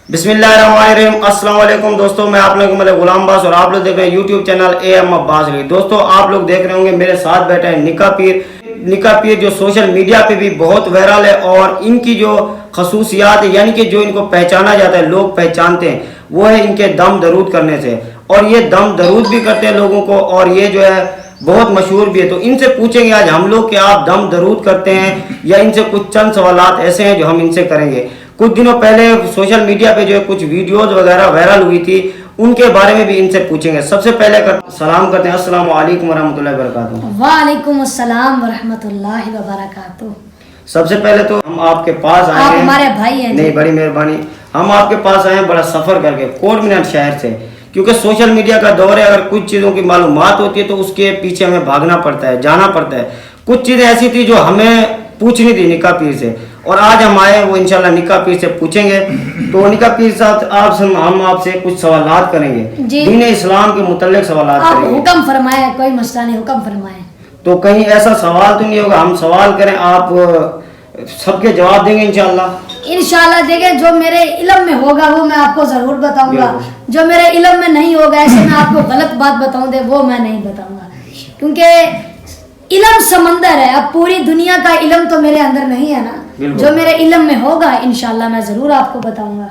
बिस्मिल्लाहिर्रहमानिर्रहीम। अस्सलाम वालेकुम दोस्तों, मैं आप लोगों को गुलाम बास और आप लोग देख रहे हैं YouTube channel AM Abbas Ali. दोस्तों आप लोग देख रहे होंगे मेरे साथ बैठे हैं निका पीर जो सोशल मीडिया पे भी बहुत वायरल है और इनकी जो खसूसियात है यानी कि जो इनको पहचाना जाता है, लोग पहचानते हैं, वो है इनके दम दरूद करने से। और ये दम दरूद भी करते हैं लोगों को और ये जो है बहुत मशहूर भी है। तो इनसे पूछेंगे आज हम लोग कि आप दम दरूद करते हैं या इनसे कुछ चंद सवालात ऐसे हैं जो हम इनसे करेंगे। कुछ दिनों पहले सोशल मीडिया पे जो है कुछ वीडियोस वगैरह वायरल हुई थी, उनके बारे में भी इनसे पूछेंगे। सबसे पहले सलाम करते हैं, अस्सलाम वालेकुम वरहमतुल्लाहि वबरकातुहू। वालेकुम अस्सलाम वरहमतुल्लाहि वबरकातुहू। सबसे पहले तो हम आपके पास आए हैं, हमारे भाई हैं। नहीं, बड़ी मेहरबानी। हम आपके पास आए हैं बड़ा सफर करके कोट मीनार शहर से, क्योंकि सोशल मीडिया का दौर है। अगर कुछ चीज़ों की मालूमात होती है तो उसके पीछे हमें भागना पड़ता है, जाना पड़ता है। कुछ चीज़ें ऐसी थी जो हमें पूछनी थी निका पीर से और आज हम आए वो इंशाल्लाह निका पीर से पूछेंगे। तो निका पीर साहब हम आपसे कुछ सवालात करेंगे, दीन इस्लाम के मुतल्लिक सवालात करेंगे। हुक्म फरमाए, कोई मसला नहीं, हुक्म फरमाए। तो कहीं ऐसा सवाल तो नहीं होगा हम सवाल करें आप सबके जवाब देंगे इंशाल्लाह देंगे। जो मेरे इल्म में होगा वो मैं आपको जरूर बताऊंगा, जो मेरे इल्म में नहीं होगा ऐसे मैं आपको गलत बात बताऊं दे वो मैं नहीं बताऊंगा, क्योंकि इल्म समंदर है। अब पूरी दुनिया का इल्म तो मेरे अंदर नहीं है ना। जो मेरे इल्म में होगा इंशाल्लाह मैं जरूर आपको बताऊंगा।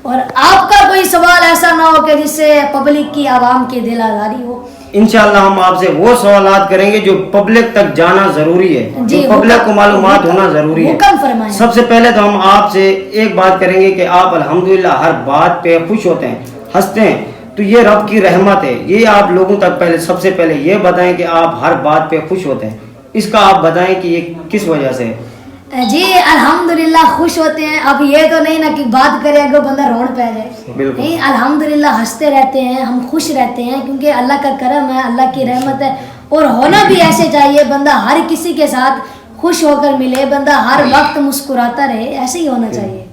और आपका कोई सवाल ऐसा ना हो कि जिससे पब्लिक की आवाम की दिल आजारी हो। इंशाल्लाह हम आपसे वो सवालात करेंगे जो पब्लिक तक जाना जरूरी है, जो पब्लिक को मालूमात होना जरूरी है। सबसे पहले तो हम आपसे एक बात करेंगे कि आप अल्हम्दुलिल्लाह हर बात पे खुश होते हैं, हंसते हैं, तो ये रब की रहमत है। ये आप लोगों तक पहले सबसे पहले ये बताएं कि आप हर बात पे खुश होते हैं, इसका आप बताएं कि ये किस वजह से है। जी अल्हम्दुलिल्लाह खुश होते हैं। अब ये तो नहीं ना कि बात करे अगर बंदा रोड पे आ जाए, नहीं, अल्हम्दुलिल्लाह हंसते रहते हैं, हम खुश रहते हैं क्योंकि अल्लाह का करम है, अल्लाह की रहमत है। और होना भी ऐसे चाहिए, बंदा हर किसी के साथ खुश होकर मिले, बंदा हर वक्त मुस्कुराता रहे, ऐसे ही होना चाहिए।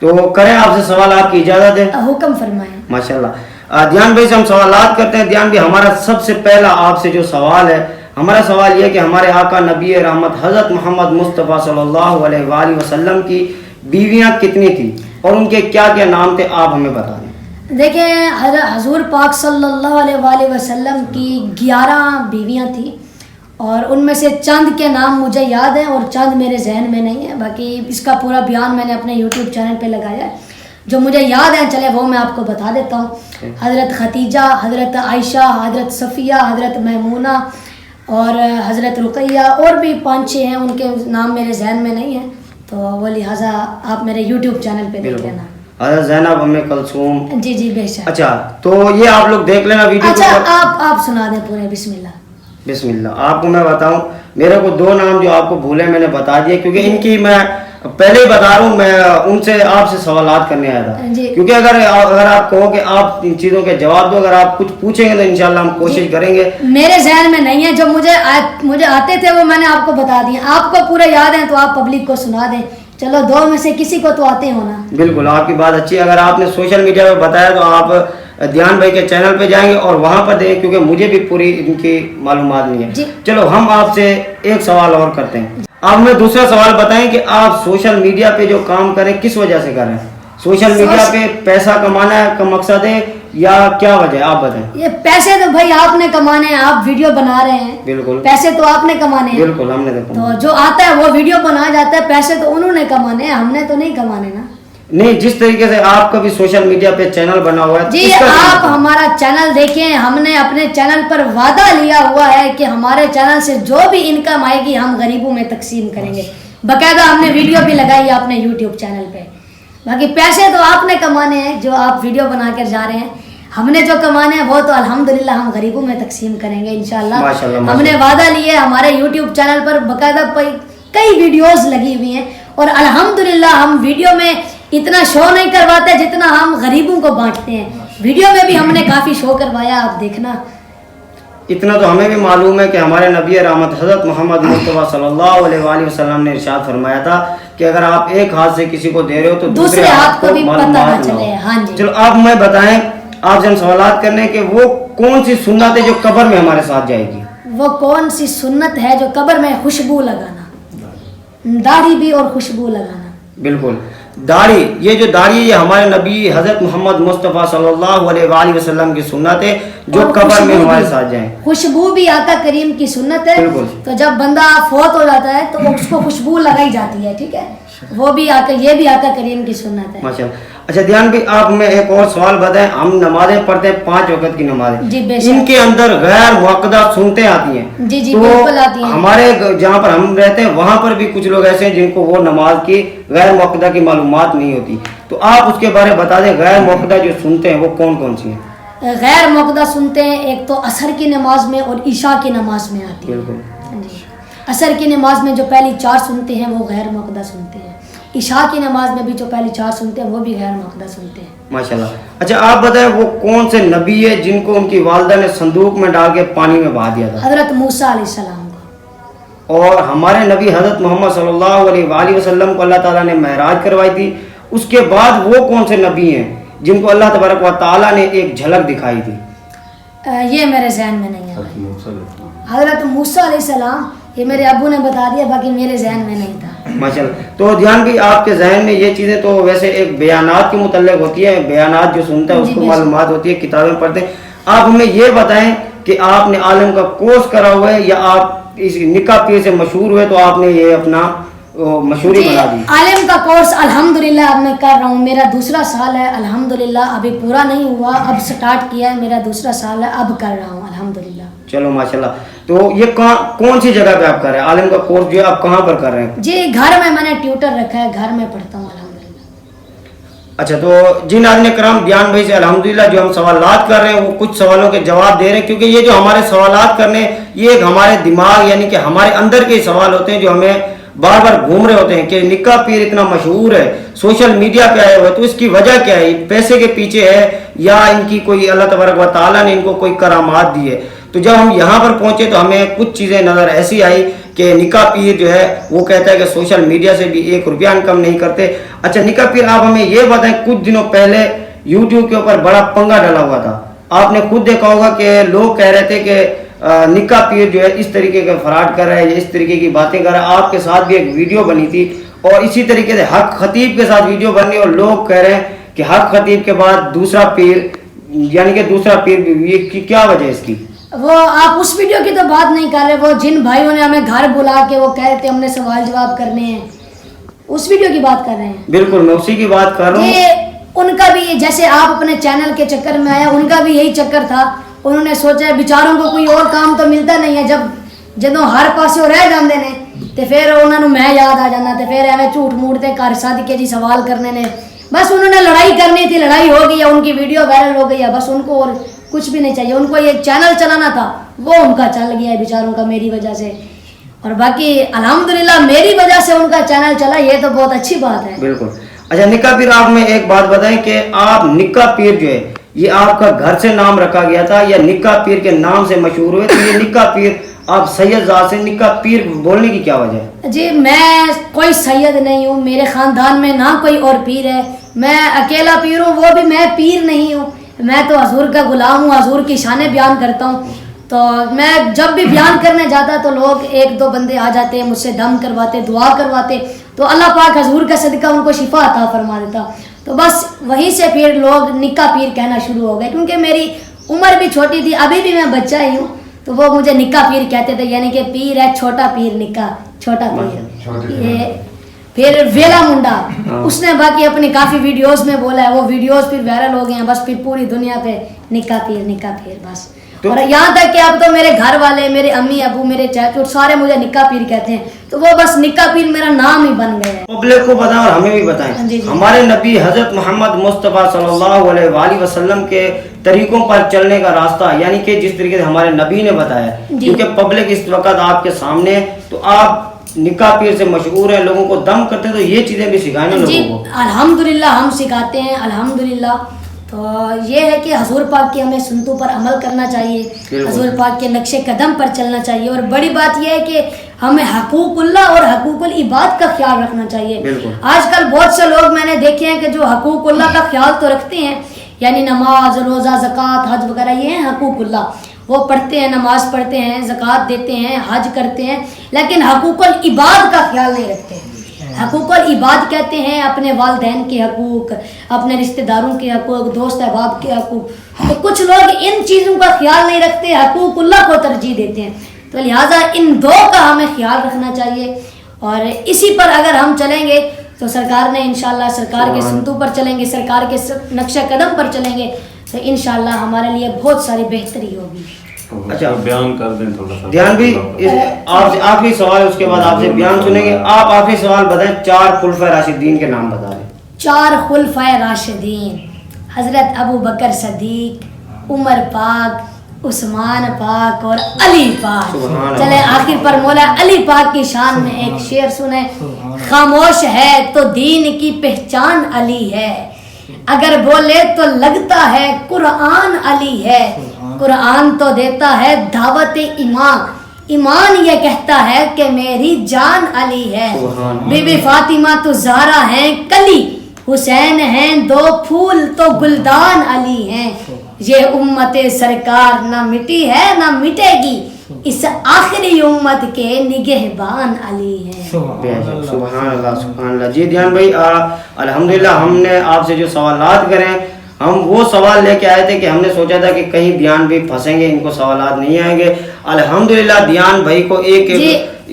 तो करें आपसे सवाल, आपकी इजाजत है? हुक्म फरमाएं। माशाल्लाह। ध्यान भाई से हम सवालात करते हैं। ध्यान भी हमारा सबसे पहला आपसे जो सवाल है, हमारा सवाल यह कि हमारे आका नबी रहमत हज़रत मोहम्मद मुस्तफ़ा सल्लल्लाहु अलैहि वसल्लम की बीवियां कितनी थी और उनके क्या क्या नाम थे, आप हमें बता दें। देखें, हजूर पाक सल्लल्लाहु अलैहि वसल्लम की 11 बीवियां थी और उनमें से चंद के नाम मुझे याद हैं और चंद मेरे जहन में नहीं है। बाकी इसका पूरा बयान मैंने अपने यूट्यूब चैनल पे लगाया है। जो मुझे याद है चले वो मैं आपको बता देता हूँ। हज़रत खतीजा, हज़रत आयशा, हज़रत सफ़िया, हज़रत मैमूना और हज़रत रुक़ैया, और भी 5-6 हैं, उनके नाम मेरे जहन में नहीं है, तो वो लिहाजा आप मेरे यूट्यूब चैनल पे देख लेना। हज़रत ज़ैनब, उम्मे कुलसूम। जी बेशक। अच्छा, तो ये आप लोग देख लेना वीडियो। अच्छा, आप सुना दें पूरे। बिस्मिल्लाह। आपको मैं बताऊं, मेरे को 2 नाम जो आपको भूले मैंने बता दिए, क्योंकि इनकी मैं पहले ही बता रहा हूँ, मैं उनसे आपसे सवालात करने आया था। क्योंकि अगर आप कहो कि आप इन चीज़ों के जवाब दो, अगर आप कुछ पूछेंगे तो इंशाल्लाह हम कोशिश करेंगे। मेरे जहन में नहीं है, जो मुझे आते थे वो मैंने आपको बता दिए। आपको पूरे याद है तो आप पब्लिक को सुना दें। चलो 2 में से किसी को तो आते हो ना। बिल्कुल, आपकी बात अच्छी है। अगर आपने सोशल मीडिया पे बताया तो आप ध्यान भाई के चैनल पे जाएंगे और वहां पर देखें, क्योंकि मुझे भी पूरी इनकी मालूमात नहीं है। चलो हम आपसे एक सवाल और करते हैं। आप हमें दूसरा सवाल बताएं कि आप सोशल मीडिया पे जो काम करें किस वजह से कर रहे हैं? सोशल मीडिया पे पैसा कमाना का मकसद है या क्या वजह है, आप बताएं। ये पैसे तो भाई आपने कमाने हैं, आप वीडियो बना रहे हैं, बिल्कुल, पैसे तो आपने कमाने हैं। बिल्कुल, हमने तो जो आता है वो वीडियो बनाया जाता है, पैसे तो उन्होंने कमाने हैं, हमने तो नहीं कमाने ना। नहीं, जिस तरीके से आपका भी सोशल मीडिया पे चैनल बना हुआ है, जी आप हमारा चैनल देखें। हमने अपने चैनल पर वादा लिया हुआ है कि हमारे चैनल से जो भी इनकम आएगी हम गरीबों में तकसीम करेंगे। बाकायदा हमने वीडियो भी लगाई है अपने यूट्यूब चैनल पे। बाकी पैसे तो आपने कमाने हैं, जो आप वीडियो बना कर जा रहे हैं। हमने जो कमाने हैं वो तो अल्हम्दुलिल्लाह हम गरीबों में तकसीम करेंगे इंशाल्लाह। हमने वादा लिए, हमारे यूट्यूब चैनल पर बाकायदा कई वीडियोस लगी हुई हैं और अल्हम्दुलिल्लाह हम वीडियो में इतना शो नहीं करवाते जितना हम गरीबों को बांटते हैं। वीडियो में भी हमने काफ़ी शो करवाया, आप देखना। इतना तो हमें भी मालूम है कि हमारे नबी रहमत हज़रत मोहम्मद मुस्तफ़ा सल्लल्लाहु अलैहि वसल्लम ने इरशाद फरमाया था कि अगर आप एक हाथ से किसी को दे रहे हो तो दूसरे हाथ को भी पता ना चले। हाँ जी। चलो आप मैं बताएं, आपसे हम सवालात करने के वो कौन सी सुन्नत है जो कब्र में हमारे साथ जाएगी? वो कौन सी सुन्नत है जो कब्र में खुशबू लगाना, दाढ़ी भी और खुशबू लगाना। बिल्कुल, दाढ़ी, ये जो दाढ़ी है ये हमारे नबी हजरत मोहम्मद मुस्तफ़ा सल्लल्लाहु अलैहि वसल्लम की सुन्नत है जो और कब्र में खुशबू हमारे भी- साथ जाए। खुशबू भी आका करीम की सुन्नत है। बिल्कुल। तो जब बंदा फौत हो जाता है तो उसको खुशबू लगाई जाती है, ठीक है, वो भी आका, ये भी आका करीम की सुन्नत है। माशाल्लाह। अच्छा ध्यान भी आप में एक और सवाल बताएं, हम नमाजें पढ़ते हैं 5 वक्त की नमाजें, जी, बेशक। इनके अंदर गैर मुअक्कदा सुनते आती हैं। जी जी, तो बिल्कुल आती हैं। हमारे जहाँ पर हम रहते हैं वहाँ पर भी कुछ लोग ऐसे हैं जिनको वो नमाज की गैर मुअक्कदा की मालूमात नहीं होती, तो आप उसके बारे में बता दें, गैर मुअक्कदा जो सुनते हैं वो कौन कौन सी हैं? गैर मुक़द्दा सुनते हैं, एक तो असर की नमाज में और ईशा की नमाज में आती है। बिल्कुल। जी, असर की नमाज में जो पहली 4 सुनते हैं वो गैर मुक़द्दा सुनते हैं। ईशा की नमाज में भी जो पहली 4 सुनते हैं वो भी गैर मुक़द्दा सुनते हैं। माशाल्लाह। अच्छा आप बताएं वो कौन से नबी है जिनको उनकी वालदा ने संदूक में डाल के पानी में बहा दिया था? हज़रत मूसा अलैहिस्सलाम को। और हमारे नबी हजरत मोहम्मद सल्लल्लाहु अलैहि वसल्लम को अल्लाह ताला ने महराज करवाई थी, उसके बाद वो कौन से नबी हैं जिनको अल्लाह तबारक व ताला ने एक झलक दिखाई थी? ये मेरे जहन में नहीं है। हज़रत मूसा अलैहिस्सलाम, ये मेरे अबू ने बता दिया, बाकी मेरे जहन में नहीं था। माशाल्लाह। तो ध्यान भी आपके जहन में ये चीज़ें तो वैसे एक बयानात के मुतल्लिक होती है, बयानात जो सुनता है जी, उसको बेशक। मालूमात होती है, किताबें पढ़ते हैं। आप हमें ये बताएं कि आपने आलम का कोर्स करा हुआ है या आप इस निकाह पीर से मशहूर हुए तो आपने ये अपना मशहूरी जी, बना दी? आलिम का कोर्स अल्हम्दुलिल्लाह अब मैं कर रहा हूँ, मेरा दूसरा साल है अल्हम्दुलिल्लाह, अभी पूरा नहीं हुआ, अब स्टार्ट किया है, मेरा दूसरा साल है, अब कर रहा हूँ अल्हम्दुलिल्लाह। चलो माशाल्लाह। तो ये कौन सी जगह पे आप कर रहे हैं आलिम का कोर्स, जो आप कहाँ पर कर रहे हैं? जी, घर में मैंने ट्यूटर रखा है, घर में पढ़ता हूँ अल्हम्दुलिल्लाह। अच्छा, तो जिन नाज़रीन कराम ध्यान भाई से अल्हम्दुलिल्लाह जो हम सवालात कर रहे हैं वो कुछ सवालों के जवाब दे रहे हैं, क्योंकि ये जो हमारे सवालात करने ये एक हमारे दिमाग यानी कि हमारे अंदर के सवाल होते हैं जो हमें बार बार घूम रहे होते हैं कि निकाह पीर इतना मशहूर है, सोशल मीडिया पे आए हुए, तो इसकी वजह क्या है? पैसे के पीछे है या इनकी कोई अल्लाह तबारक व तआला ने इनको कोई करामात दी है? तो जब हम यहाँ पर पहुंचे तो हमें कुछ चीज़ें नज़र ऐसी आई कि निकाह पीर जो है वो कहता है कि सोशल मीडिया से भी 1 रुपया इनकम नहीं करते। अच्छा निकाह पीर, आप हमें ये बताएं, कुछ दिनों पहले यूट्यूब के ऊपर बड़ा पंगा डला हुआ था, आपने खुद देखा होगा कि लोग कह रहे थे कि निकाह पीर जो है इस तरीके का फ्रॉड कर रहा है, इस तरीके की बातें कर रहा है। आपके साथ भी एक वीडियो बनी थी और इसी तरीके से हक खतीब के साथ वीडियो बनी और लोग कह रहे हैं कि हक खतीब के बाद दूसरा पीर यानी कि दूसरा पीर, ये की क्या वजह है इसकी? वो आप उस वीडियो की तो बात नहीं कर रहे, वो जिन भाइयों ने हमें घर बुला के वो कह रहे थे हमने सवाल जवाब करने हैं, उस वीडियो की बात कर रहे हैं। बिल्कुल, मैं उसी की बात कर रहा हूँ। ये उनका भी, जैसे आप अपने चैनल के चक्कर में आया, उनका भी यही चक्कर था। उन्होंने सोचा बेचारों को कोई और काम तो मिलता नहीं है, जब ਜਦੋਂ हर पासे रह जाते ने तो फिर उन्होंने मैं याद आ जाना, तो फिर एवं झूठ मूठ के घर सद के जी सवाल करने ने, बस उन्होंने लड़ाई करनी थी, लड़ाई हो गई है, उनकी वीडियो वायरल हो गई है, बस उनको और कुछ भी नहीं चाहिए। उनको ये चैनल चलाना था, वो उनका चल गया है बेचारों का मेरी वजह से, और बाकी अल्हम्दुलिल्लाह मेरी वजह से उनका चैनल चला, ये तो बहुत अच्छी बात है। बिल्कुल। अच्छा निकाह पीर, आप में एक बात बताएं कि आप निकाह पीर जो है ये आपका घर से नाम रखा गया था या निकाह पीर के नाम से मशहूर हुए? तो ये निकाह पीर आप सैयद ज़ात से निकाह पीर बोलने की क्या वजह है? जी, मैं कोई सैयद नहीं हूँ, मेरे ख़ानदान में ना कोई और पीर है, मैं अकेला पीर हूँ, वो भी मैं पीर नहीं हूँ, मैं तो हजूर का गुलाम हूँ, हजूर की शाने बयान करता हूँ। तो मैं जब भी बयान करने जाता तो लोग 1-2 बंदे आ जाते, मुझसे दम करवाते, दुआ करवाते, तो अल्लाह पाक हजूर का सदका उनको शिफा अता फरमा देता। तो बस वहीं से फिर लोग निकाह पीर कहना शुरू हो गए, क्योंकि मेरी उम्र भी छोटी थी, अभी भी मैं बच्चा ही हूँ, तो वो मुझे निकाह पीर कहते थे, यानी कि पीर है छोटा पीर, निकाह छोटा पीर। ये फिर वेला मुंडा, उसने बाकी अपनी काफ़ी वीडियोस में बोला है, वो वीडियोस फिर वायरल हो गए हैं, बस फिर पूरी दुनिया पे निकाह पीर बस। और यहाँ तक कि अब तो मेरे घर वाले, मेरे अम्मी अबू, मेरे चाचू सारे मुझे निकाह पीर कहते हैं, तो वो बस निकाह पीर मेरा नाम ही बन गया है। पब्लिक को बताएं और हमें भी बताएं, जी, जी। हमारे नबी हजरत मोहम्मद मुस्तफ़ा सल्लल्लाहु अलैहि वसल्लम के तरीकों पर चलने का रास्ता, यानी कि जिस तरीके से हमारे नबी ने बताया, क्योंकि पब्लिक इस वक्त आपके सामने है, तो आप निकाह पीर से मशहूर है, लोगों को दम करते हैं, तो ये चीज़ें भी सिखाएं ना जी, लोगों को। अल्हम्दुलिल्लाह हम सिखाते हैं अल्हम्दुलिल्लाह। तो ये है कि हजूर पाक की हमें सुन्नतों पर अमल करना चाहिए, हजूर पाक के नक्शे कदम पर चलना चाहिए, और बड़ी बात यह है कि हमें हकूकुल्लाह और हकूकुल इबाद का ख्याल रखना चाहिए। आजकल बहुत से लोग मैंने देखे हैं कि जो हकूकुल्लाह का ख्याल तो रखते हैं, यानी नमाज, रोज़ा, ज़कात, हज वगैरह, ये हैं हकूकुल्लाह, वो पढ़ते हैं, नमाज पढ़ते हैं, ज़कात देते हैं, हज करते हैं, लेकिन हकूकुल इबाद का ख्याल नहीं रखते। حقوق العباد کہتے ہیں اپنے والدین کے حقوق، اپنے رشتہ داروں کے حقوق، دوست احباب کے حقوق. تو کچھ لوگ ان چیزوں کا خیال نہیں رکھتے، حقوق اللہ کو ترجیح دیتے ہیں. تو لہٰذا ان دو کا ہمیں خیال رکھنا چاہیے، اور اسی پر اگر ہم چلیں گے تو سرکار نے انشاءاللہ سرکار کے سنتوں پر چلیں گے، سرکار کے نقش قدم پر چلیں گے تو انشاءاللہ ہمارے لیے بہت ساری بہتری ہوگی. اچھا بیان کر دیں تھوڑا سا. دھیان بھی آپ سے آخری سوال، اس کے بعد آپ سے بیان سنیں گے. آپ آخری سوال بتائیں، 4 خلفائے راشدین کے نام بتا دیں. 4 خلفائے راشدین: حضرت ابو بکر صدیق، عمر پاک، عثمان پاک اور علی پاک. چلے آخر پر مولا علی پاک کی شان میں ایک شعر سنیں. خاموش ہے تو دین کی پہچان علی ہے، اگر بولے تو لگتا ہے قرآن علی ہے. قرآن تو دیتا ہے دعوت ایمان، ایمان یہ کہتا ہے کہ میری جان علی ہے. بی بی فاطمہ تو زہرا ہیں کلی، حسین ہیں 2 پھول تو گلدان علی ہیں. یہ امت سرکار نہ مٹی ہے نہ مٹے گی، اس آخری امت کے نگہبان علی ہیں. سبحان اللہ سبحان اللہ. جی دھیان بھائی، الحمدللہ ہم نے آپ سے جو سوالات کریں، ہم وہ سوال لے کے آئے تھے کہ ہم نے سوچا تھا کہ کہیں دھیان بھی پھنسیں گے، ان کو سوالات نہیں آئیں گے. الحمدللہ دھیان بھائی کو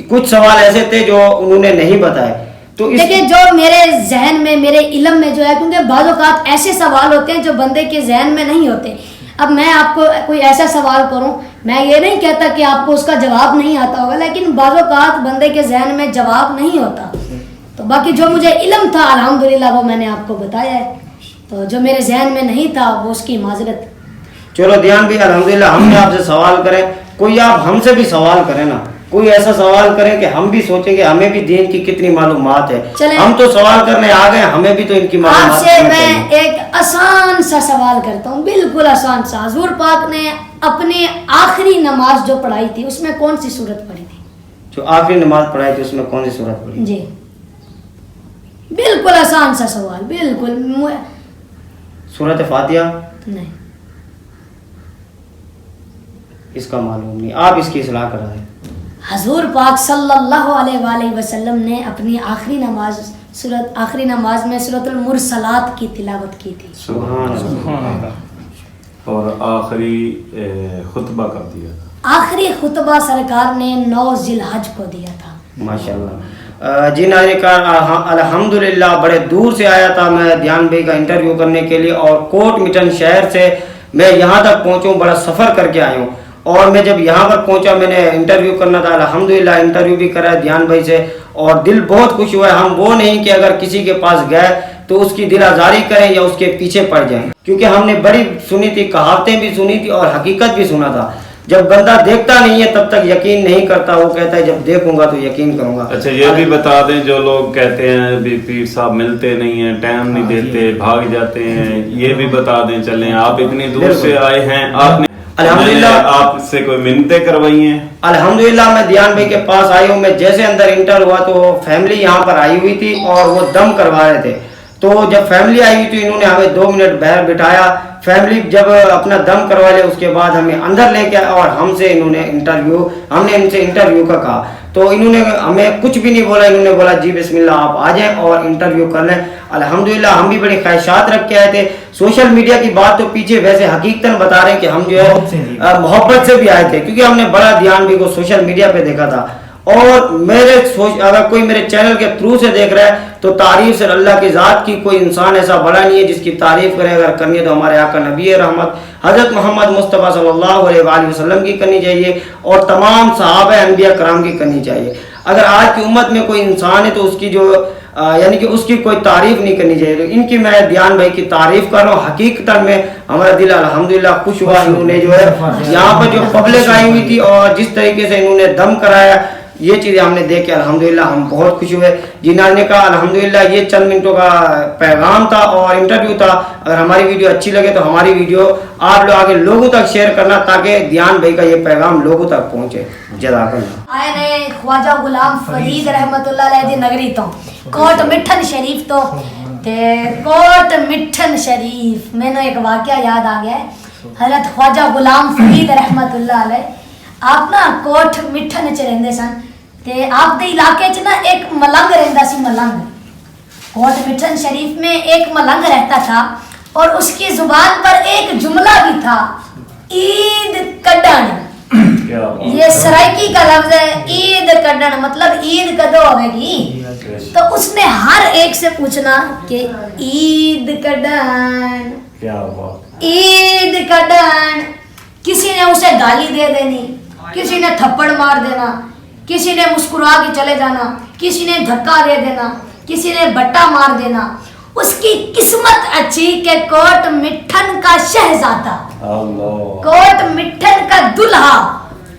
کچھ سوال ایسے تھے جو انہوں نے نہیں بتائے. تو دیکھیں جو میرے ذہن میں، میرے علم میں جو ہے، کیونکہ بعض اوقات ایسے سوال ہوتے ہیں جو بندے کے ذہن میں نہیں ہوتے. اب میں آپ کو کوئی ایسا سوال کروں، میں یہ نہیں کہتا کہ آپ کو اس کا جواب نہیں آتا ہوگا، لیکن بعض اوقات بندے کے ذہن میں جواب نہیں ہوتا. تو باقی جو مجھے علم تھا الحمدللہ وہ میں نے آپ کو بتایا ہے، تو جو میرے ذہن میں نہیں تھا وہ اس کی معذرت. چلو دھیان بھی الحمدللہ ہم نے آپ سے سوال کریں، کوئی آپ ہم سے بھی سوال کریں نا، کوئی ایسا سوال کریں کہ ہم بھی سوچیں کہ ہمیں بھی دین کی کتنی معلومات ہے. ہم تو سوال کرنے آ گئے، ہمیں بھی تو ان کی معلومات. آپ سے میں ایک آسان سا سوال کرتا ہوں، بالکل آسان سا. حضور پاک نے اپنے آخری نماز جو پڑھائی تھی اس میں کون سی سورت پڑھی تھی؟ جو آخری نماز پڑھائی تھی اس میں کون سی سورت پڑھی؟ جی بالکل آسان سا سوال، بالکل. سورت فاتحہ؟ نہیں. اس کا معلوم نہیں، آپ اس کی اصلاح کرا دیں. حضور پاک صلی اللہ علیہ وآلہ وسلم نے اپنی آخری نماز میں سورۃ المرسلات کی تلاوت کی تھی. سبحان اللہ. اور آخری خطبہ کب دیا تھا؟ آخری خطبہ سرکار نے 9 ذی الحج کو دیا تھا. ماشاءاللہ. جی ناظرین، الحمدللہ بڑے دور سے آیا تھا میں دھیان بھائی کا انٹرویو کرنے کے لیے، اور کوٹ مٹن شہر سے میں یہاں تک پہنچوں، بڑا سفر کر کے آیا ہوں. اور میں جب یہاں پر پہنچا، میں نے انٹرویو کرنا تھا، الحمدللہ انٹرویو بھی کرا ہے دھیان بھائی سے، اور دل بہت خوش ہوا ہے. ہم وہ نہیں کہ اگر کسی کے پاس گئے تو اس کی دل آزاری کریں یا اس کے پیچھے پڑ جائیں، کیونکہ ہم نے بڑی سنی تھی، کہاوتیں بھی سنی تھی اور حقیقت بھی سنا تھا. جب بندہ دیکھتا نہیں ہے تب تک یقین نہیں کرتا، وہ کہتا ہے جب دیکھوں گا تو یقین کروں گا. اچھا یہ بھی بتا دیں، جو لوگ کہتے ہیں بھی پیر صاحب ملتے نہیں ہیں، ٹائم نہیں دیتے، بھاگ جاتے ہیں، یہ بھی بتا دیں. چلیں آپ اتنی دور سے آئے ہیں، آپ نے الحمدللہ آپ سے کوئی منتیں کروائی ہیں؟ الحمدللہ میں دھیان بھائی کے پاس آئی ہوں. میں جیسے اندر انٹر ہوا تو فیملی یہاں پر آئی ہوئی تھی اور وہ دم کروا رہے تھے. تو جب فیملی آئی ہوئی تھی انہوں نے ہمیں 2 منٹ باہر بٹھایا. فیملی جب اپنا دم کروا لے اس کے بعد ہمیں اندر لے کے اور ہم نے ان سے انٹرویو کا کہا. تو انہوں نے ہمیں کچھ بھی نہیں بولا، انہوں نے بولا جی بسم اللہ آپ آ جائیں اور انٹرویو کر لیں. الحمدللہ ہم بھی بڑی خواہشات رکھ کے آئے تھے. سوشل میڈیا کی بات تو پیچھے، ویسے حقیقتاً بتا رہے ہیں کہ ہم جو ہے محبت سے بھی آئے تھے، کیونکہ ہم نے بڑا دھیان بھی کو سوشل میڈیا پہ دیکھا تھا. اور اگر کوئی میرے چینل کے تھرو سے دیکھ رہا ہے تو تعریف صرف اللہ کی ذات کی، کوئی انسان ایسا بڑا نہیں ہے جس کی تعریف کرے. اگر کرنی ہے تو ہمارے آقا نبی رحمت حضرت محمد مصطفیٰ صلی اللہ علیہ وآلہ وسلم کی کرنی چاہیے، اور تمام صحابہ انبیاء کرام کی کرنی چاہیے. اگر آج کی امت میں کوئی انسان ہے تو اس کی یعنی کہ اس کی کوئی تعریف نہیں کرنی چاہیے. ان کی میں دھیان بھائی کی تعریف کر رہا ہوں. حقیقت میں ہمارا دل الحمدللہ خوش ہوا. انہوں نے جو ہے یہاں پر جو پبلک آئی ہوئی تھی اور جس طریقے سے انہوں نے دم کرایا، یہ چیزیں ہم نے دیکھ کے الحمدللہ ہم بہت خوش ہوئے. جنہوں نے کہا الحمدللہ یہ چند منٹوں کا پیغام تھا اور انٹرویو تھا. اگر ہماری ویڈیو اچھی لگے تو ہماری ویڈیو آپ لوگ آگے لوگوں تک شیئر کرنا تاکہ دھیان بھائی کا یہ پیغام لوگوں تک پہنچے. جزاک اللہ. آئے نے خواجہ غلام فرید رحمت اللہ علیہ دی نگری تو کوٹ مٹھن شریف تو کوٹ مٹھن شریف میں نے ایک واقعہ یاد آ گیا ہے. حضرت خواجہ غلام فرید رحمت اللہ علیہ آپ نا کوٹ مٹھن چ رہندے سن. تے آپ دے علاقے چ نا ایک ملنگ رہندا سی ملنگ کوٹ مٹھن شریف میں ایک ملنگ رہتا تھا اور اس کی زبان پر ایک جملہ بھی تھا عید کڈن یہ سرائکی کا لفظ ہے عید کڈن مطلب عید کدو ہوے گی تو اس نے ہر ایک سے پوچھنا کہ عید کڈن عید کڈن کسی نے اسے گالی دے دینی کسی نے تھپڑ مار دینا کسی نے مسکرا کے چلے جانا کسی نے دھکا دے دینا کسی نے بٹا مار دینا اس کی قسمت اچھی کہ کوٹ مٹھن کا شہزادہ کوٹ مٹھن کا دلہا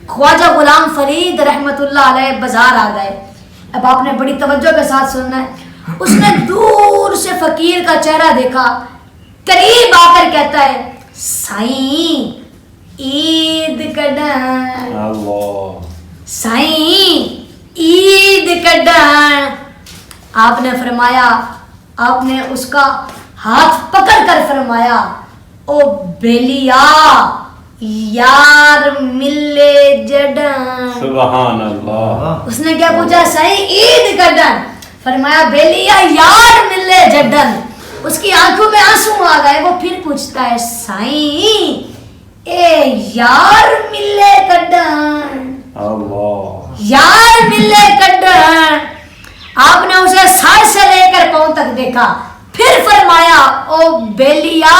خواجہ غلام فرید رحمت اللہ علیہ بازار آ گئے. اب آپ نے بڑی توجہ کے ساتھ سننا ہے. اس نے دور سے فقیر کا چہرہ دیکھا, قریب آ کر کہتا ہے سائیں عید کڈن, سائیں عید کڈن. آپ نے فرمایا, آپ نے اس کا ہاتھ پکڑ کر فرمایا او بیلیا یار ملے جڈن. سبحان اللہ. اس نے کیا پوچھا؟ سائیں عید کڈن. فرمایا بیلیا یار ملے جڈن. اس کی آنکھوں میں آنسو آ گئے. وہ پھر پوچھتا ہے سائیں اے یار ملے کڈن, یار ملے کڈن. آپ نے اسے سر سے لے کر پاؤں تک دیکھا, پھر فرمایا او بیلیا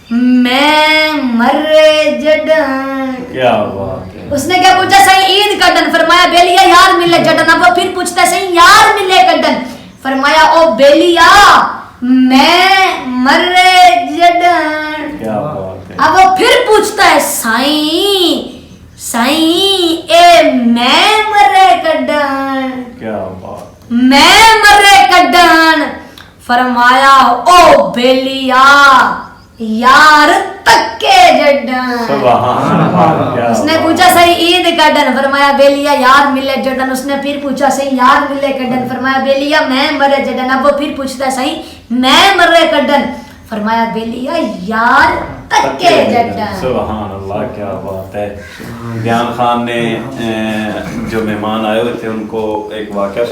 میں مرے جڈن. کیا بات ہے. اس نے کیا پوچھا؟ سائیں عید کڈن. فرمایا بیلیا یار ملے جڈن. اب وہ پھر پوچھتا ہے سائیں یار ملے کڈن. فرمایا او بیلیا میں مرے جڈن. کیا بات ہے. اب وہ پھر پوچھتا ہے سائیں سائیں اے میں مرے کڈن. کیا بات. میں مرے کڈن. فرمایا او بیلیا یار تکے جڈن. سبحان اللہ. اس نے پوچھا صحیح عید کڈن. فرمایا بیلیا یار ملے جڈن. اس نے پھر پوچھا صحیح یار ملے کڈن. فرمایا بیلیا میں مرے جڈن. اب وہ پھر پوچھتا ہے صحیح میں مرے کڈن. فرمایا بیلیا یار تکے جڈن. سبحان اللہ. کیا بات ہے. بیان خان نے جو مہمان آئے ہوئے تھے ان کو ایک واقعہ